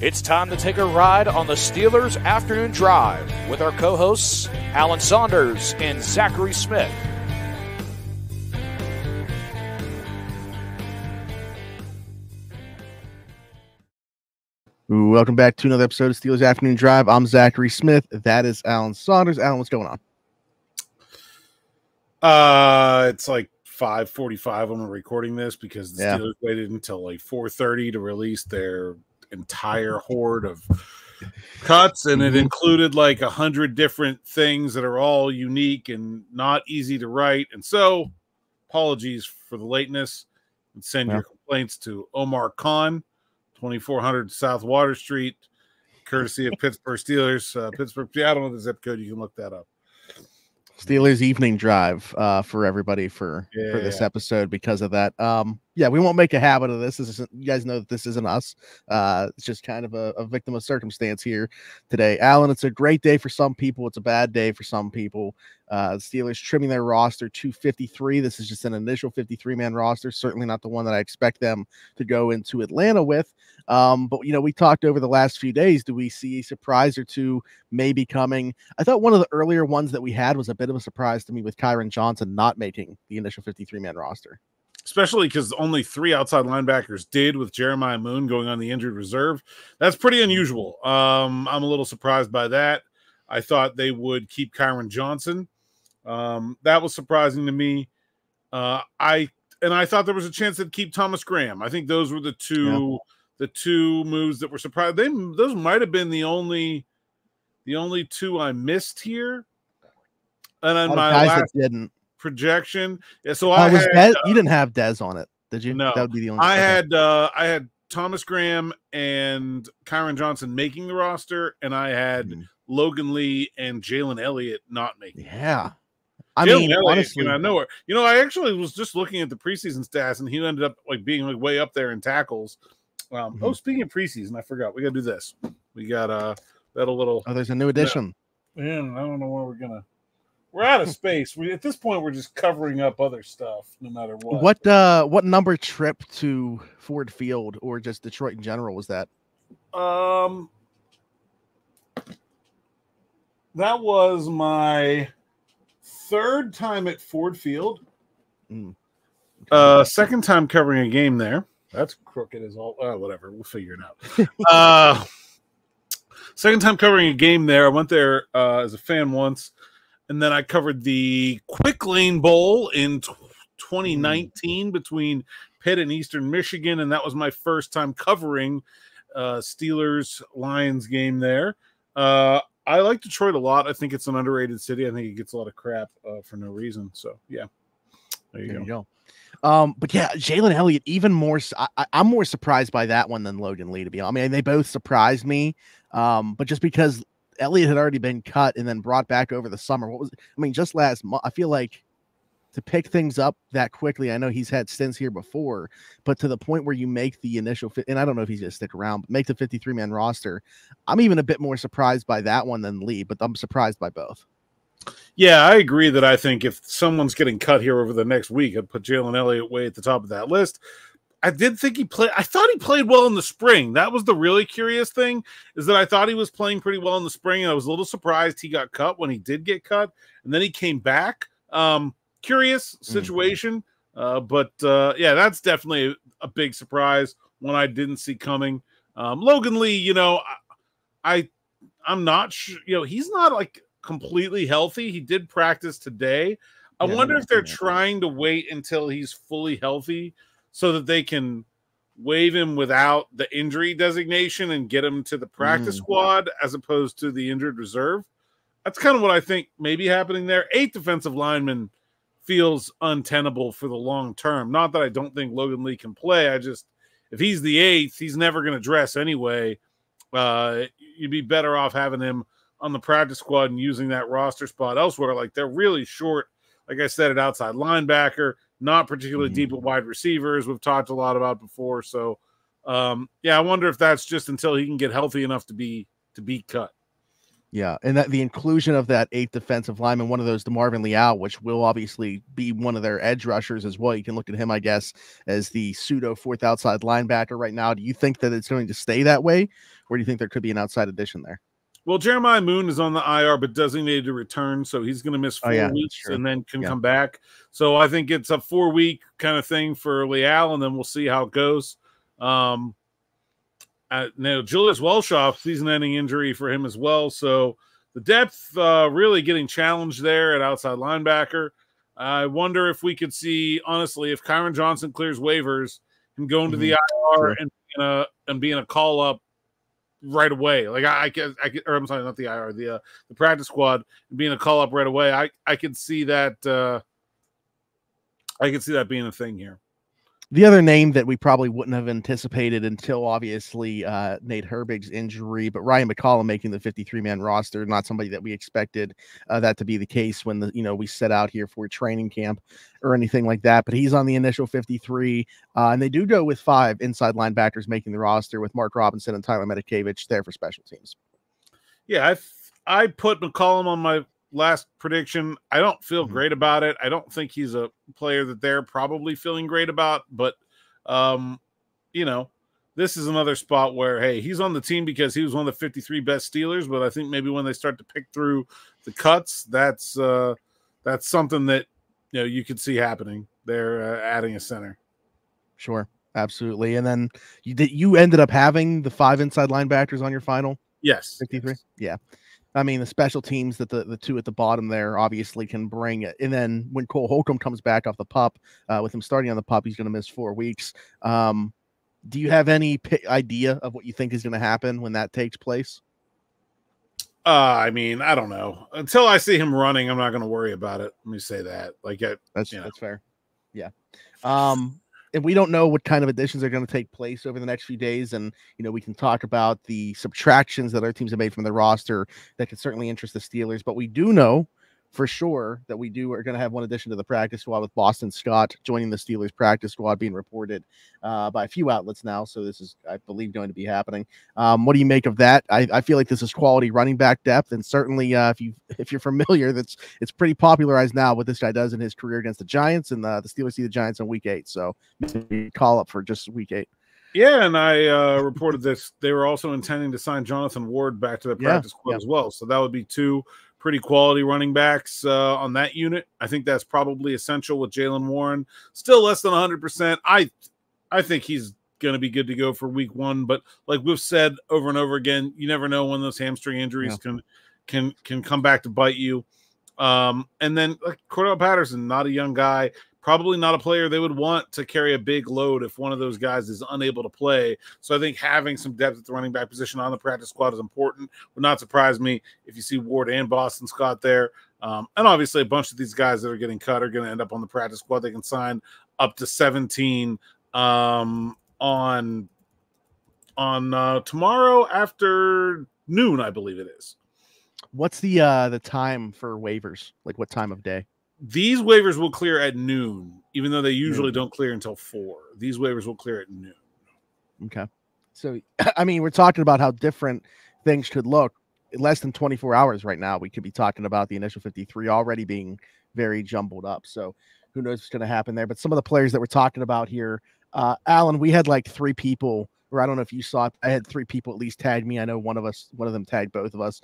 It's time to take a ride on the Steelers Afternoon Drive with our co-hosts, Saunders and Zachary Smith. Welcome back to another episode of Steelers Afternoon Drive. I'm Zachary Smith. That is Saunders. Alan, what's going on? It's like 5:45 when we're recording this because the Steelers waited until like 4:30 to release their entire horde of cuts, and it included like 100 different things that are all unique and not easy to write. And so, apologies for the lateness, and send your complaints to Omar Khan, 2400 South Water Street, courtesy of Pittsburgh Steelers. Pittsburgh, I don't know the zip code. You can look that up. Steelers evening drive for everybody for this episode because of that. We won't make a habit of this. You guys know that this isn't us. It's just kind of a victim of circumstance here today. Alan, it's a great day for some people. It's a bad day for some people. The Steelers trimming their roster to 53. This is just an initial 53-man roster. Certainly not the one that I expect them to go into Atlanta with. But, we talked over the last few days. Do we see a surprise or two maybe coming? I thought one of the earlier ones that we had was a bit of a surprise to me with Kyron Johnson not making the initial 53-man roster. Especially because only 3 outside linebackers did, with Jeremiah Moon going on the injured reserve. That's pretty unusual. I'm a little surprised by that. I thought they would keep Kyron Johnson. That was surprising to me. I thought there was a chance they'd keep Thomas Graham. I think those were the two moves that were surprised. Those might have been the only 2 I missed here. And then my last didn't. projection. Yeah, so you didn't have Dez on it, did you? No, that would be the only. I had Thomas Graham and Kyron Johnson making the roster, and I had Logan Lee and Jalen Elliott not making. Yeah, Elliott, honestly, I actually was just looking at the preseason stats, and he ended up being way up there in tackles. Oh, speaking of preseason, I forgot we got to do this. We got that a little. Oh, there's a new edition. Yeah, I don't know where we're gonna. We're out of space. At this point, we're just covering up other stuff, no matter what. What number trip to Ford Field or just Detroit in general was that? That was my 3rd time at Ford Field. Second time covering a game there. That's crooked as all. Whatever. We'll figure it out. Second time covering a game there. I went there as a fan once. And then I covered the Quick Lane Bowl in 2019 between Pitt and Eastern Michigan, and that was my first time covering Steelers-Lions game there. I like Detroit a lot. I think it's an underrated city. I think it gets a lot of crap for no reason. So, yeah, there you go. But yeah, Jalen Elliott, even more. I'm more surprised by that one than Logan Lee, to be honest. I mean, they both surprised me, but just because Elliott had already been cut and then brought back over the summer. Just last month, I feel like to pick things up that quickly. I know he's had stints here before, but to the point where you make the initial fit, and I don't know if he's going to stick around, but make the 53-man roster. I'm even a bit more surprised by that one than Lee, but I'm surprised by both. Yeah, I agree that I think if someone's getting cut here over the next week, I'd put Jalen Elliott way at the top of that list. I did think I thought he played well in the spring. That was the really curious thing, is that I thought he was playing pretty well in the spring, and I was a little surprised he got cut when he did get cut, and then he came back. Curious situation, but that's definitely a big surprise, one I didn't see coming. Logan Lee, I'm not sure, he's not completely healthy. He did practice today. I wonder if they're trying to wait until he's fully healthy so that they can waive him without the injury designation and get him to the practice squad as opposed to the injured reserve. That's kind of what I think may be happening there. 8 defensive linemen feels untenable for the long term. Not that I don't think Logan Lee can play. If he's the 8th, he's never going to dress anyway. You'd be better off having him on the practice squad and using that roster spot elsewhere. They're really short, like I said, at outside linebacker. Not particularly deep at wide receivers. We've talked a lot about before. So, I wonder if that's just until he can get healthy enough to be cut. Yeah, and that the inclusion of that 8th defensive lineman, one of those, DeMarvin Leal, which will obviously be one of their edge rushers as well. You can look at him, I guess, as the pseudo 4th outside linebacker right now. Do you think that it's going to stay that way, or do you think there could be an outside addition there? Well, Jeremiah Moon is on the IR, but designated to return, so he's going to miss 4 weeks and then can come back. So I think it's a 4-week kind of thing for Leal, and then we'll see how it goes. Now, Julius Welshoff, season-ending injury for him as well. So the depth really getting challenged there at outside linebacker. I wonder if we could see, honestly, if Kyron Johnson clears waivers and go into the IR and be in a call-up right away. Like I could, or I'm sorry, not the IR, the practice squad and being a call-up right away. I could see that. I could see that being a thing here. The other name that we probably wouldn't have anticipated until obviously Nate Herbig's injury, but Ryan McCollum making the 53-man roster, not somebody that we expected that to be the case when we set out here for training camp or anything like that. But he's on the initial 53, and they do go with 5 inside linebackers making the roster with Mark Robinson and Tyler Medikevich there for special teams. Yeah, I put McCollum on my last prediction. I don't feel great about it. I don't think he's a player that they're probably feeling great about, but this is another spot where, hey, he's on the team because he was one of the 53 best Steelers, but I think maybe when they start to pick through the cuts, that's something that you could see happening. They're adding a center. Sure, absolutely. And then you ended up having the 5 inside linebackers on your final? Yes. 53? Yes. Yeah. I mean, the special teams that the 2 at the bottom there obviously can bring it. And then when Cole Holcomb comes back off the pup, with him starting on the pup, he's going to miss 4 weeks. Do you have any idea of what you think is going to happen when that takes place? I mean, I don't know. Until I see him running, I'm not going to worry about it. Let me say that. That's fair. Yeah. And we don't know what kind of additions are going to take place over the next few days. And, we can talk about the subtractions that our teams have made from the roster that could certainly interest the Steelers. But we do know for sure that are going to have one addition to the practice squad with Boston Scott joining the Steelers practice squad, being reported by a few outlets now. So this is, I believe, going to be happening. What do you make of that? I feel like this is quality running back depth, and certainly if you're familiar, it's pretty popularized now what this guy does in his career against the Giants, and the Steelers see the Giants in week 8. So maybe call up for just week 8. Yeah, and I reported this. They were also intending to sign Jonathan Ward back to the practice squad as well. So that would be 2 pretty quality running backs on that unit. I think that's probably essential with Jalen Warren. Still less than 100%. I think he's going to be good to go for week 1. But like we've said over and over again, you never know when those hamstring injuries can come back to bite you. And then like Cordell Patterson, not a young guy. Probably not a player they would want to carry a big load if one of those guys is unable to play. So I think having some depth at the running back position on the practice squad is important. Would not surprise me if you see Ward and Boston Scott there. And obviously a bunch of these guys that are getting cut are going to end up on the practice squad. They can sign up to 17 on tomorrow after noon, I believe it is. What's the time for waivers? Like what time of day? These waivers will clear at noon, even though they usually don't clear until 4. These waivers will clear at noon. Okay. So, I mean, we're talking about how different things could look. In less than 24 hours right now, we could be talking about the initial 53 already being very jumbled up. So who knows what's going to happen there. But some of the players that we're talking about here, Alan, we had like 3 people, or I don't know if you saw it. I had 3 people at least tag me. I know one of them tagged both of us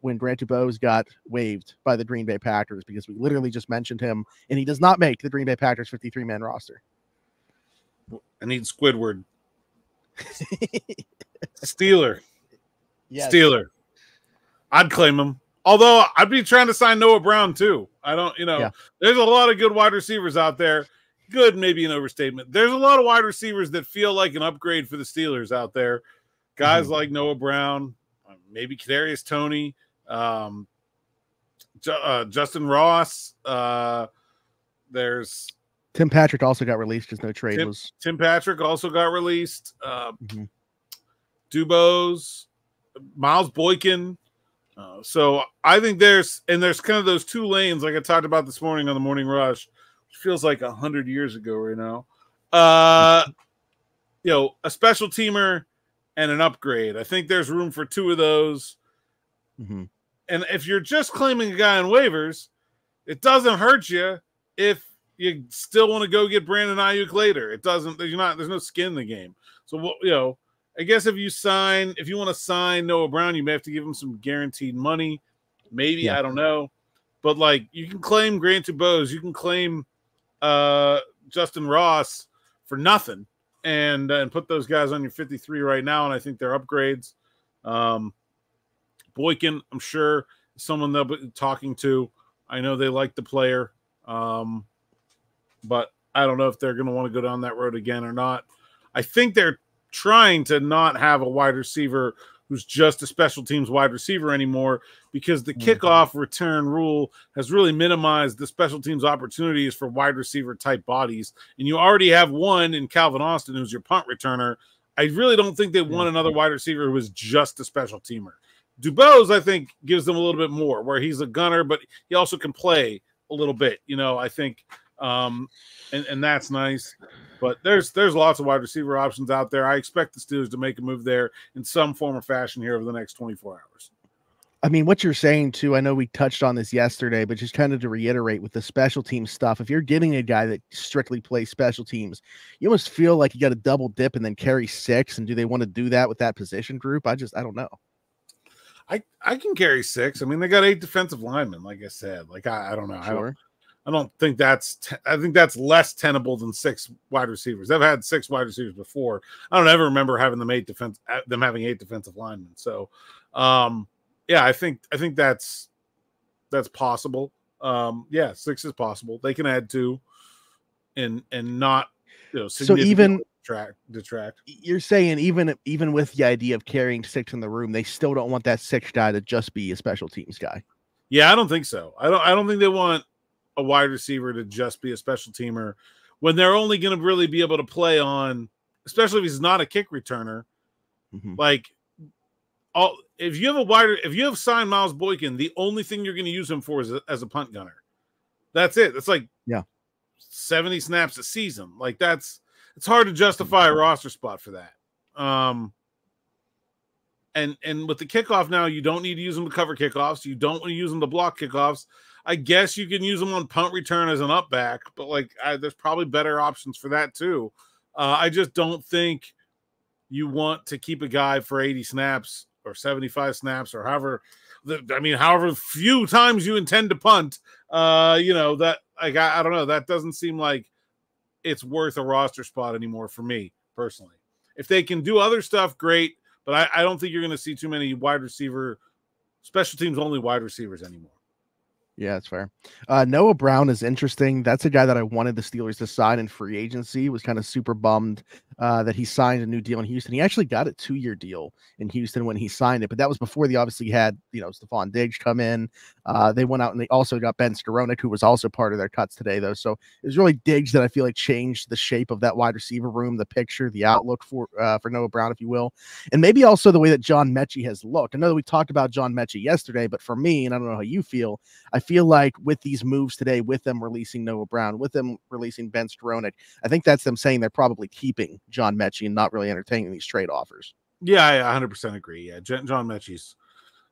when Grant DuBose got waived by the Green Bay Packers, because we literally just mentioned him, and he does not make the Green Bay Packers 53-man roster. I need Squidward. Steeler. Yes. Steeler. I'd claim him. Although I'd be trying to sign Noah Brown too. I don't, there's a lot of good wide receivers out there. Good, maybe an overstatement. There's a lot of wide receivers that feel like an upgrade for the Steelers out there. Guys like Noah Brown, maybe Kadarius Toney, Justin Ross. There's Tim Patrick also got released because no trade was. Tim Patrick also got released. DuBose, Miles Boykin. So I think there's kind of those 2 lanes like I talked about this morning on the Morning Rush. Feels like 100 years ago right now. A special teamer and an upgrade. I think there's room for 2 of those. And if you're just claiming a guy on waivers, it doesn't hurt you if you still want to go get Brandon Ayuk later. It doesn't. There's no skin in the game. So I guess if you want to sign Noah Brown, you may have to give him some guaranteed money. Maybe, I don't know. But like, you can claim Grant DuBose, you can claim Justin Ross for nothing, and put those guys on your 53 right now, and I think they're upgrades. Boykin, I'm sure, is someone they'll be talking to. I know they like the player, but I don't know if they're going to want to go down that road again or not. I think they're trying to not have a wide receiver who's just a special teams wide receiver anymore, because the kickoff return rule has really minimized the special teams opportunities for wide receiver type bodies. And you already have one in Calvin Austin, who's your punt returner. I really don't think they want another wide receiver who is just a special teamer. DuBose, I think, gives them a little bit more, where he's a gunner, but he also can play a little bit, I think, and that's nice. But there's lots of wide receiver options out there. I expect the Steelers to make a move there in some form or fashion here over the next 24 hours. I mean, what you're saying too, I know we touched on this yesterday, but just kind of to reiterate with the special team stuff, if you're getting a guy that strictly plays special teams, you almost feel like you got to double dip and then carry 6. And do they want to do that with that position group? I don't know. I can carry 6. I mean, they got 8 defensive linemen, like I said. Like, I don't know. Sure. I don't think I think that's less tenable than 6 wide receivers. They've had 6 wide receivers before. I don't ever remember having them having 8 defensive linemen. So, I think that's possible. 6 is possible. They can add 2 and not, so even detract. You're saying even with the idea of carrying 6 in the room, they still don't want that 6 guy to just be a special teams guy. Yeah, I don't think so. I don't think they want a wide receiver to just be a special teamer when they're only going to really be able to play on, especially if he's not a kick returner. Like, if you have signed Miles Boykin, the only thing you're going to use him for is as a punt gunner. That's it. It's like 70 snaps a season. Like, it's hard to justify a roster spot for that. And with the kickoff now, you don't need to use them to cover kickoffs. You don't want to use them to block kickoffs. I guess you can use them on punt return as an up back, but there's probably better options for that too. I just don't think you want to keep a guy for 80 snaps or 75 snaps or however few times you intend to punt. I don't know. That doesn't seem like it's worth a roster spot anymore for me personally. If they can do other stuff, great, but I don't think you're going to see too many wide receiver, special teams only wide receivers anymore. Yeah, that's fair. Noah Brown is interesting. That's a guy that I wanted the Steelers to sign in free agency. Was kind of super bummed that he signed a new deal in Houston. He actually got a 2-year deal in Houston when he signed it, but that was before they obviously had, Stephon Diggs come in. They went out and they also got Ben Skowronek, who was also part of their cuts today, though. So it was really Diggs that I feel like changed the shape of that wide receiver room, the picture, the outlook for Noah Brown, if you will. And maybe also the way that John Mechie has looked. I know that we talked about John Mechie yesterday, but for me, and I don't know how you feel, I feel like with these moves today, with them releasing Noah Brown, with them releasing Ben Skowronek, I think that's them saying they're probably keeping John Mechie and not really entertaining these trade offers. Yeah, I 100% agree. Yeah, John Mechie's.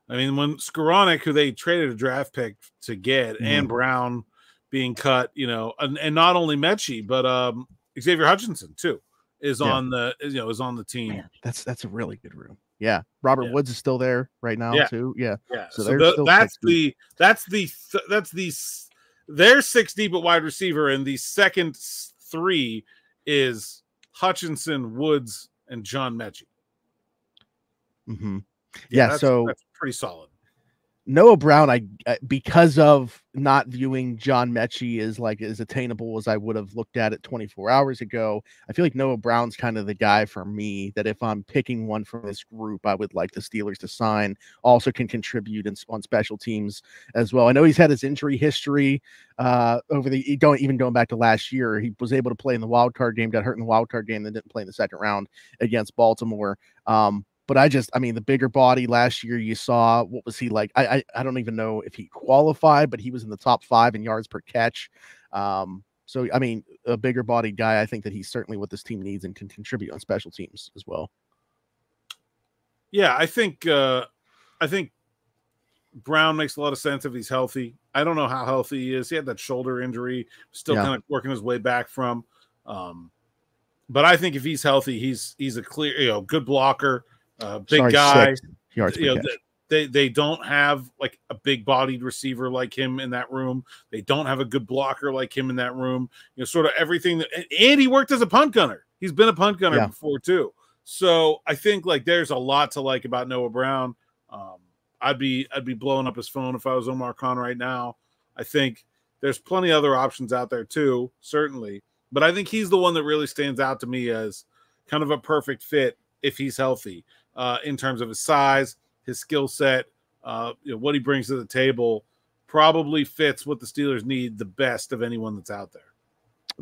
I mean, when Skowronek, who they traded a draft pick to get, and Brown being cut, and not only Mechie, but Xavier Hutchinson too is on the team. Man, that's a really good room. Yeah, Robert Woods is still there right now too. Yeah. So they're 6 deep at wide receiver, and the second 3 is Hutchinson, Woods, and John Mechie. Yeah, so that's pretty solid. Noah Brown, I because of not viewing John Mechie as attainable as I would have looked at it 24 hours ago, I feel like Noah Brown's kind of the guy for me that if I'm picking one from this group, I would like the Steelers to sign. Also can contribute on special teams as well. I know he's had his injury history going back to last year. He was able to play in the wild card game, got hurt in the wild card game, then didn't play in the second round against Baltimore. But the bigger body last year, you saw, what was he like? I don't even know if he qualified, but he was in the top 5 in yards per catch. So, a bigger body guy, I think that he's certainly what this team needs and can contribute on special teams as well. Yeah, I think Brown makes a lot of sense if he's healthy. I don't know how healthy he is. He had that shoulder injury, still kind of working his way back from. But I think if he's healthy, he's a clear, good blocker, big guy. They don't have like a big bodied receiver like him in that room. They don't have a good blocker like him in that room. Sort of everything. And he worked as a punt gunner. He's been a punt gunner before too. So I think like there's a lot to like about Noah Brown. I'd be blowing up his phone if I was Omar Khan right now. I think there's plenty of other options out there too, certainly. But I think he's the one that really stands out to me as kind of a perfect fit if he's healthy in terms of his size, his skill set, what he brings to the table. Probably fits what the Steelers need the best of anyone that's out there.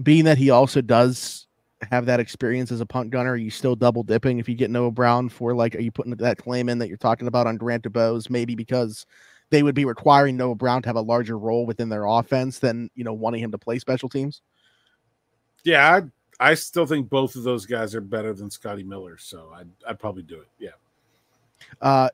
Being that he also does have that experience as a punt gunner, are you still double dipping if you get Noah Brown for like, are you putting that claim in that you're talking about on Grant DuBose, maybe because they would be requiring Noah Brown to have a larger role within their offense than, wanting him to play special teams? Yeah, I still think both of those guys are better than Scotty Miller, so I'd probably do it. Yeah.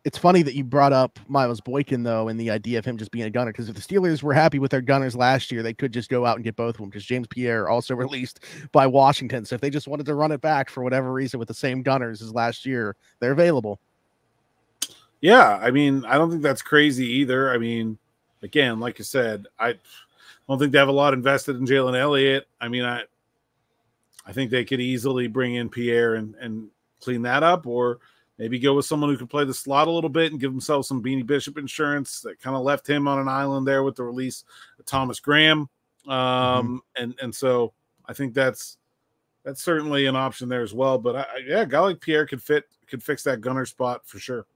It's funny that you brought up Miles Boykin, though, and the idea of him just being a gunner, because if the Steelers were happy with their gunners last year, they could just go out and get both of them, because James Pierre also released by Washington. So if they just wanted to run it back for whatever reason with the same gunners as last year, they're available. Yeah, I mean, I don't think that's crazy either. I mean, again, like I said, I don't think they have a lot invested in Jalen Elliott. I mean, I think they could easily bring in Pierre and clean that up, or maybe go with someone who can play the slot a little bit and give themselves some Beanie Bishop insurance that kind of left him on an island there with the release of Thomas Graham. And so I think that's certainly an option there as well. But a guy like Pierre could fix that gunner spot for sure.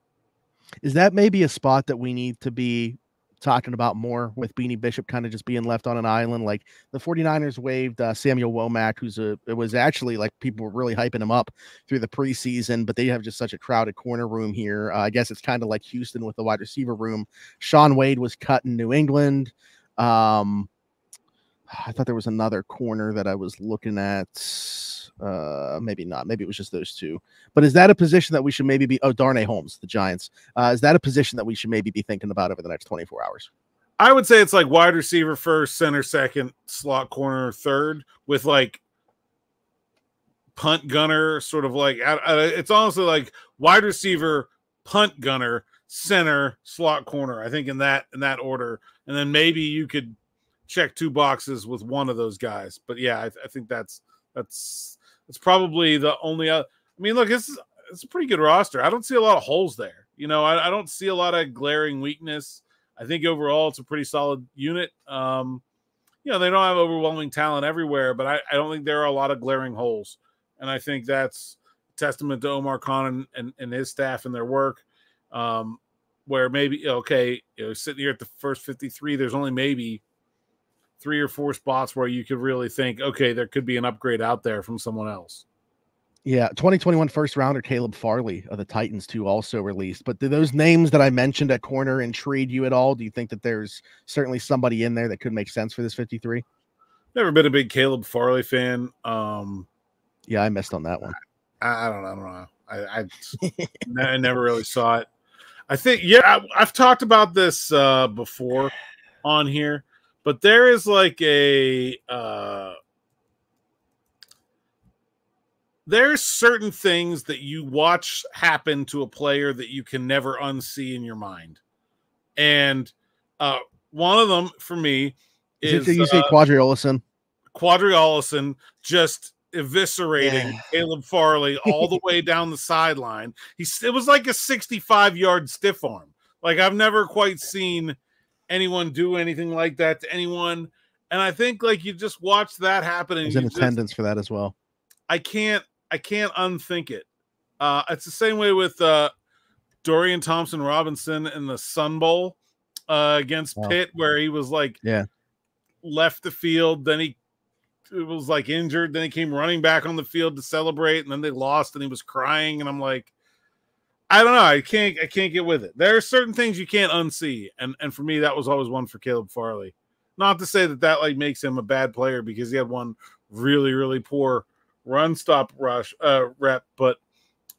Is that maybe a spot that we need to be talking about more, with Beanie Bishop kind of just being left on an island? Like the 49ers waived Samuel Womack, it was actually like people were really hyping him up through the preseason, but they have just such a crowded corner room here. I guess it's kind of like Houston with the wide receiver room. Sean Wade was cut in New England. I thought there was another corner that I was looking at. Maybe not. Maybe it was just those two. But is that a position that we should maybe be? Oh, Darnay Holmes, the Giants. Is that a position that we should maybe be thinking about over the next 24 hours? I would say it's like wide receiver first, center second, slot corner third, with like punt gunner, sort of like it's honestly like wide receiver, punt gunner, center, slot corner. I think in that order, and then maybe you could check two boxes with one of those guys. But yeah, I think that's probably the only. I mean, look, it's a pretty good roster. I don't see a lot of holes there. I don't see a lot of glaring weakness. I think overall it's a pretty solid unit. They don't have overwhelming talent everywhere, but I don't think there are a lot of glaring holes. And I think that's a testament to Omar Khan and his staff and their work. Where maybe, sitting here at the first 53, there's only maybe 3 or 4 spots where you could really think, okay, there could be an upgrade out there from someone else. Yeah, 2021 first rounder Caleb Farley of the Titans too also released. But do those names that I mentioned at corner intrigue you at all? Do you think that there's certainly somebody in there that could make sense for this 53? Never been a big Caleb Farley fan. Yeah, I missed on that one. I don't know. I never really saw it. I think, I've talked about this before on here, but there is like there's certain things that you watch happen to a player that you can never unsee in your mind. And one of them for me is you say Quadri Olison just eviscerating Caleb Farley all the way down the sideline. It was like a 65-yard stiff arm. Like I've never quite seen anyone do anything like that to anyone. And I think like you just watch that happen. And I was in attendance for that as well. I can't unthink it. It's the same way with Dorian Thompson-Robinson in the Sun Bowl against Pitt, where he was like left the field, then he was like injured, then he came running back on the field to celebrate, and then they lost and he was crying, and I'm like, I don't know, I can't get with it. There are certain things you can't unsee, and for me that was always one for Caleb Farley. Not to say that like makes him a bad player, because he had one really, really poor run stop rush rep, but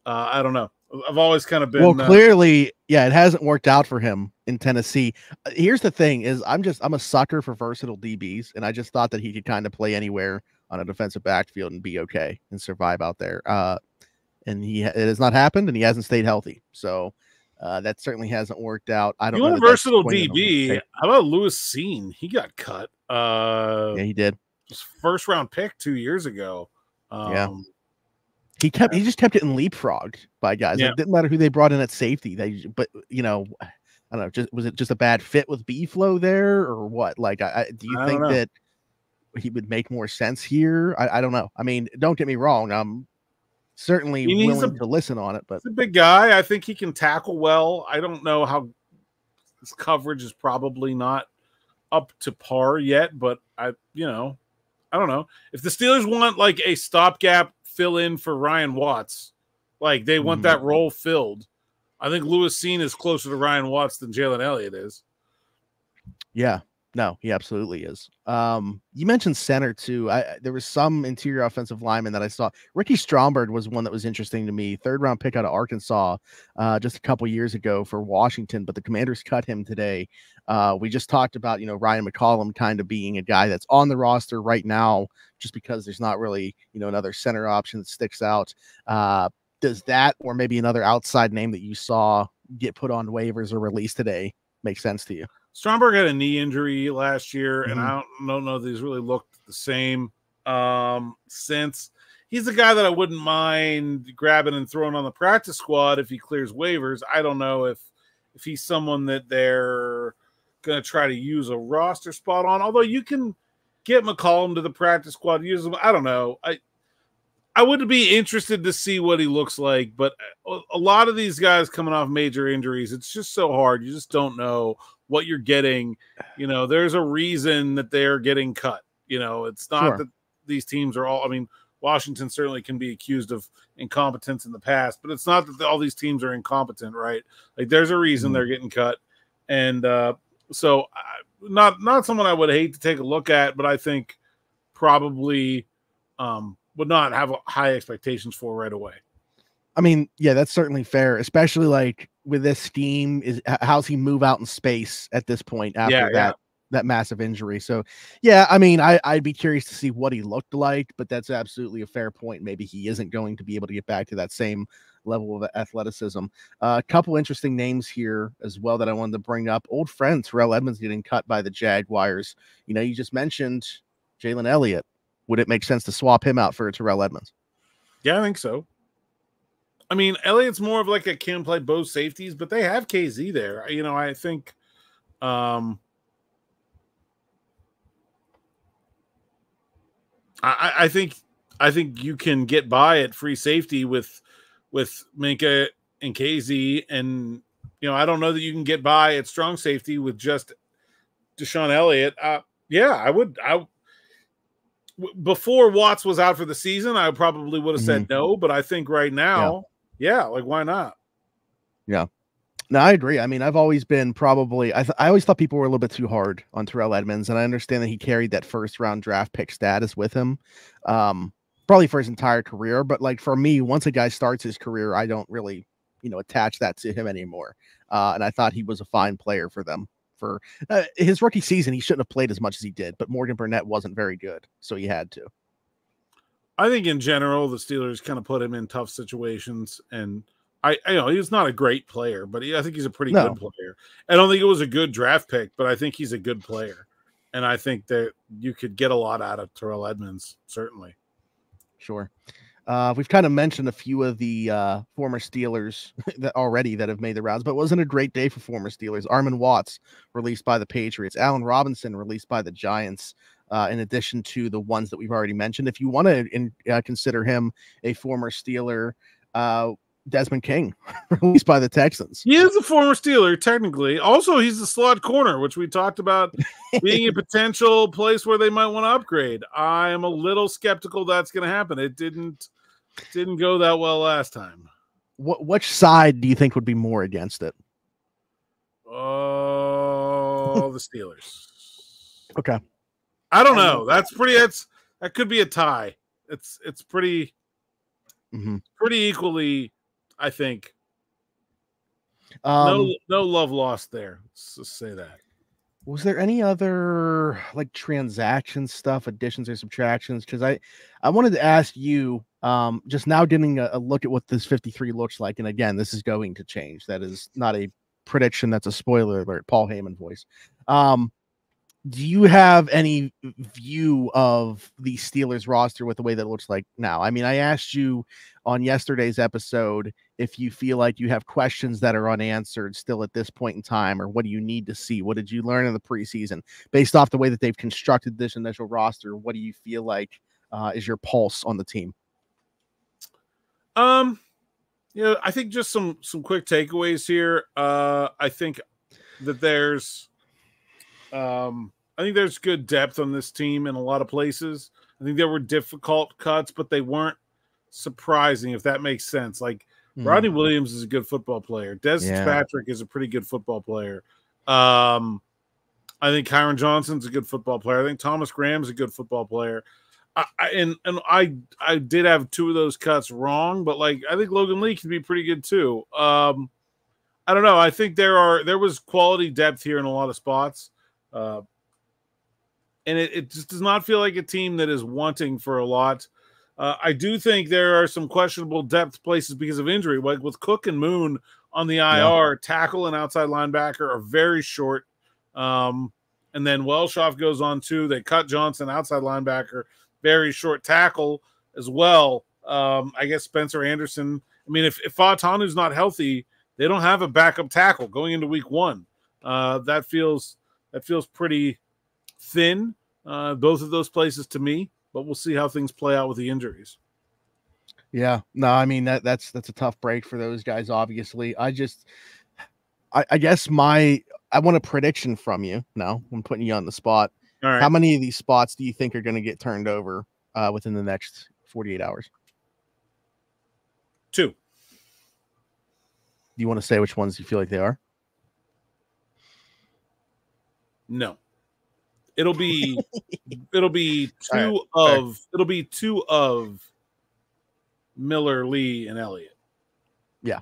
I don't know. I've always kind of been. Well, clearly, yeah, it hasn't worked out for him in Tennessee. Here's the thing: is I'm a sucker for versatile DBs, and I just thought that he could kind of play anywhere on a defensive backfield and be okay and survive out there. And it has not happened, and he hasn't stayed healthy. So that certainly hasn't worked out. I don't know. Versatile DB. How about Lewis Seen? He got cut. Yeah, he did. First round pick 2 years ago. Yeah. He just kept getting leapfrogged by guys. Yeah. It didn't matter who they brought in at safety. But I don't know. Was it just a bad fit with B-Flow there, or what? Like, do you think that he would make more sense here? I don't know. I mean, don't get me wrong. I'm certainly willing to listen on it, but he's a big guy. I think he can tackle well. I don't know how his coverage is probably not up to par yet, but I don't know. If the Steelers want like a stopgap fill in for Ryan Watts, like they want that role filled, I think Lewis Seen is closer to Ryan Watts than Jalen Elliott is. Yeah, no, he absolutely is. You mentioned center too. There was some interior offensive lineman that I saw. Ricky Stromberg was one that was interesting to me. 3rd round pick out of Arkansas, just a couple years ago for Washington, but the Commanders cut him today. We just talked about, Ryan McCollum kind of being a guy that's on the roster right now, just because there's not really, another center option that sticks out. Does that, or maybe another outside name that you saw get put on waivers or released today, make sense to you? Stromberg had a knee injury last year, and I don't know that he's really looked the same since. He's a guy that I wouldn't mind grabbing and throwing on the practice squad if he clears waivers. I don't know if he's someone that they're going to try to use a roster spot on, although you can get McCollum to the practice squad, use him. I don't know. I would be interested to see what he looks like, but a lot of these guys coming off major injuries, it's just so hard. You just don't know what you're getting. There's a reason that they're getting cut. It's not that these teams are all, Washington certainly can be accused of incompetence in the past, but it's not that all these teams are incompetent, right? Like there's a reason they're getting cut. And so not someone I would hate to take a look at, but I think probably would not have high expectations for right away. Yeah, that's certainly fair, especially like with this scheme. How's he move out in space at this point after that massive injury? So, yeah, I'd be curious to see what he looked like, but that's absolutely a fair point. Maybe he isn't going to be able to get back to that same level of athleticism. A couple interesting names here as well that I wanted to bring up. Old friend Terrell Edmunds getting cut by the Jaguars. You just mentioned Jalen Elliott. Would it make sense to swap him out for Terrell Edmunds? Yeah, I think so. Elliott's more of like a can play both safeties, but they have KZ there. I think I think you can get by at free safety with Minka and KZ, and I don't know that you can get by at strong safety with just Deshaun Elliott. I would. Before Watts was out for the season, I probably would have said no, but I think right now, like why not? Yeah. No, I agree. I've always been probably I always thought people were a little bit too hard on Terrell Edmunds, and I understand that he carried that 1st round draft pick status with him, probably for his entire career. But like for me, once a guy starts his career, I don't really, attach that to him anymore. And I thought he was a fine player for them. For his rookie season, he shouldn't have played as much as he did, but Morgan Burnett wasn't very good, so he had to. I think in general, the Steelers kind of put him in tough situations, and I he's not a great player, but I think he's a pretty good player. I don't think it was a good draft pick, but I think he's a good player, and I think that you could get a lot out of Terrell Edmunds, certainly. Sure. We've kind of mentioned a few of the former Steelers that have made the rounds, but it wasn't a great day for former Steelers. Armon Watts released by the Patriots, Allen Robinson released by the Giants, in addition to the ones that we've already mentioned. If you want to consider him a former Steeler, Desmond King released by the Texans. He is a former Steeler, technically. Also, he's the slot corner, which we talked about being a potential place where they might want to upgrade. I am a little skeptical that's going to happen. It didn't go that well last time. Which side do you think would be more against it? Oh, the Steelers. Okay. I don't know. That could be a tie. It's pretty pretty equally, I think, No love lost there. Let's just say that. Was there any other like transaction stuff, additions or subtractions? Because I wanted to ask you, just now getting a look at what this 53 looks like. And again, this is going to change. That is not a prediction. That's a spoiler alert. Paul Heyman voice. Do you have any view of the Steelers roster with the way that it looks like now? I mean, I asked you on yesterday's episode if you feel like you have questions that are unanswered still at this point in time, or what do you need to see? What did you learn in the preseason based off the way that they've constructed this initial roster? What do you feel like is your pulse on the team? I think just some quick takeaways here. I think that there's good depth on this team in a lot of places. I think there were difficult cuts, but they weren't surprising, if that makes sense. Like Rodney Williams is a good football player. Des Fitzpatrick is a pretty good football player. I think Kyron Johnson's a good football player. I think Thomas Graham's a good football player. I did have two of those cuts wrong, but like I think Logan Lee can be pretty good too. I don't know. I think there was quality depth here in a lot of spots. And it just does not feel like a team that is wanting for a lot. I do think there are some questionable depth places because of injury. Like with Cook and Moon on the IR, tackle and outside linebacker are very short. And then Welshoff goes on too. They cut Johnson, outside linebacker, very short tackle as well. I guess Spencer Anderson. I mean, if Fatanu's not healthy, they don't have a backup tackle going into week 1. That feels pretty thin, both of those places to me, but we'll see how things play out with the injuries. Yeah, no, I mean that's a tough break for those guys. Obviously, I guess I want a prediction from you. No, I'm putting you on the spot. All right. How many of these spots do you think are going to get turned over within the next 48 hours? 2. Do you want to say which ones you feel like they are? No. It'll be two of Miller, Lee, and Elliott. Yeah,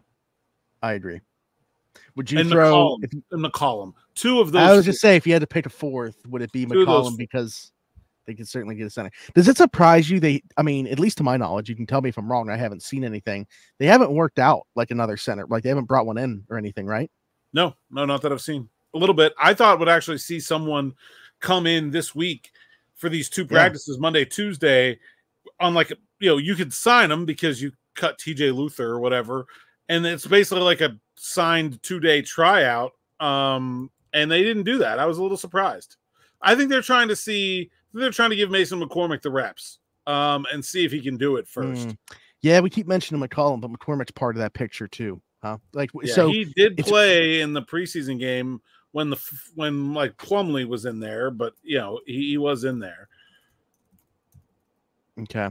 I agree. Would you and throw McCollum? 2 of those. I was just say if you had to pick a fourth, would it be McCollum because they could certainly get a center? Does it surprise you? I mean, at least to my knowledge, you can tell me if I'm wrong. I haven't seen anything. They haven't worked out like another center. Like they haven't brought one in or anything, right? No, not that I've seen. A little bit. I thought would actually see someone come in this week for these 2 practices, Monday, Tuesday, on like, you could sign them because you cut TJ Luther or whatever. And it's basically like a signed 2-day tryout. And they didn't do that. I was a little surprised. I think they're trying to give Mason McCormick the reps and see if he can do it first. Yeah, we keep mentioning McCollum, but McCormick's part of that picture too. Huh? So he did play in the preseason game when like Plumlee was in there, but he was in there. Okay.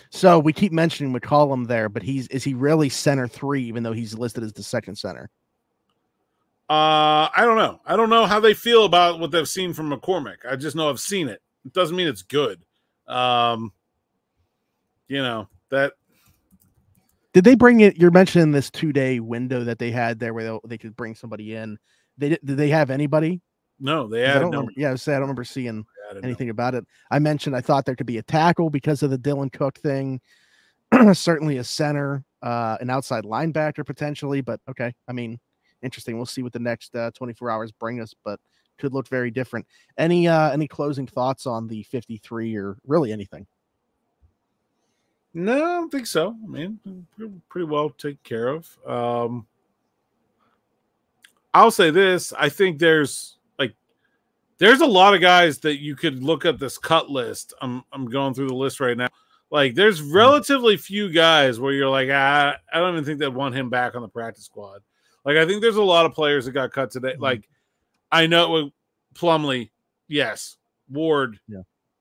So we keep mentioning McCollum there, but is he really center 3, even though he's listed as the second center? I don't know. I don't know how they feel about what they've seen from McCormick. I just know I've seen it. It doesn't mean it's good. That. Did they bring it? You're mentioning this 2-day window that they had there where they could bring somebody in. Did they have anybody? No, they had. I don't remember seeing anything about it. I mentioned I thought there could be a tackle because of the Dylan Cook thing. Certainly a center, an outside linebacker potentially, but okay. I mean, interesting. We'll see what the next 24 hours bring us, but could look very different. Any closing thoughts on the 53 or really anything? No, I don't think so. I mean, pretty well taken care of. I'll say this. I think there's a lot of guys that you could look at this cut list. I'm going through the list right now. Like, there's relatively few guys where you're like, I don't even think they'd want him back on the practice squad. Like, I think there's a lot of players that got cut today. Like, I know Plumlee, yes. Ward,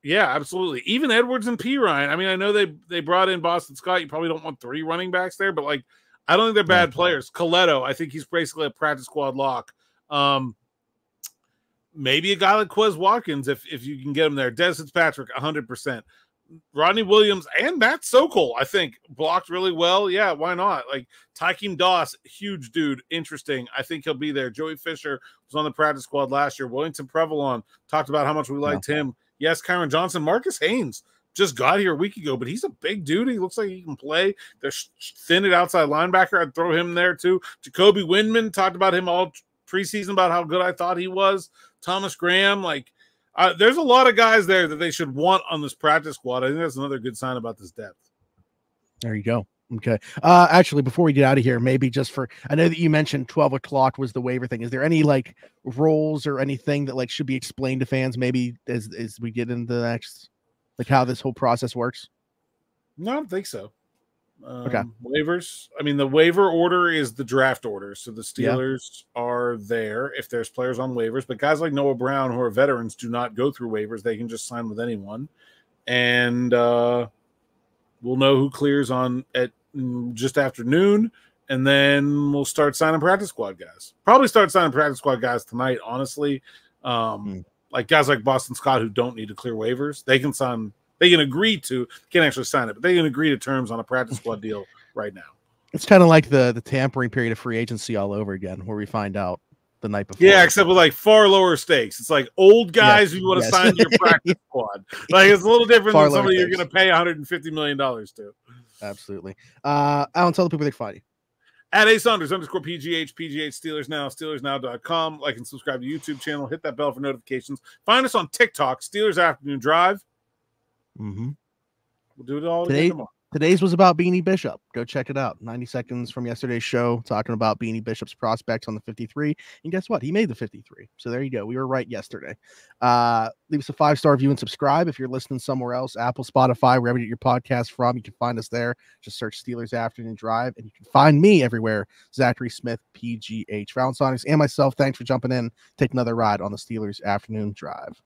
yeah, absolutely. Even Edwards and P. Ryan. I mean, I know they brought in Boston Scott. You probably don't want 3 running backs there, but like, I don't think they're bad players. Coletto, I think he's basically a practice squad lock. Maybe a guy like Quez Watkins, if you can get him there. Des Fitzpatrick, 100%. Rodney Williams and Matt Sokol, I think, blocked really well. Yeah, why not? Like Tykeem Doss, huge dude, interesting. I think he'll be there. Joey Fisher was on the practice squad last year. Wellington Prevalon talked about how much we liked him. Yes, Kyron Johnson. Marcus Haynes just got here a week ago, but he's a big dude. He looks like he can play. They're thin at outside linebacker. I'd throw him there too. Jacoby Windman, talked about him all preseason about how good I thought he was. Thomas Graham, like, there's a lot of guys there that they should want on this practice squad. I think that's another good sign about this depth. There you go. Okay. Actually, before we get out of here, maybe just for, I know that you mentioned 12 o'clock was the waiver thing. Is there any like roles or anything that like should be explained to fans maybe as we get into the next, like how this whole process works? No, I don't think so. Okay. Waivers. I mean, the waiver order is the draft order. So the Steelers are there if there's players on waivers, but guys like Noah Brown who are veterans do not go through waivers. They can just sign with anyone. And we'll know who clears on at just after noon. And then we'll start signing practice squad guys. Probably start signing practice squad guys tonight, honestly. Like guys like Boston Scott who don't need to clear waivers. They can sign. They can agree to, can't actually sign it, but they can agree to terms on a practice squad deal right now. It's kind of like the tampering period of free agency all over again, where we find out the night before. Yeah, except with like far lower stakes. It's like old guys who you want to sign to your practice squad. Like it's a little different than somebody you're going to pay $150 million to. Absolutely. Alan, tell the people they can find you. At @Saunders_PGH, PGH Steelers Now, SteelersNow.com. Like and subscribe to YouTube channel. Hit that bell for notifications. Find us on TikTok, Steelers Afternoon Drive. Mm-hmm. We'll do it all again tomorrow. Today's was about Beanie Bishop. Go check it out. 90 seconds from yesterday's show talking about Beanie Bishop's prospects on the 53. And guess what? He made the 53. So there you go. We were right yesterday. Leave us a 5-star review and subscribe. If you're listening somewhere else, Apple, Spotify, wherever you get your podcast from, you can find us there. Just search Steelers Afternoon Drive. And you can find me everywhere. Zachary Smith, PGH. Alan Saunders and myself, thanks for jumping in. Take another ride on the Steelers Afternoon Drive.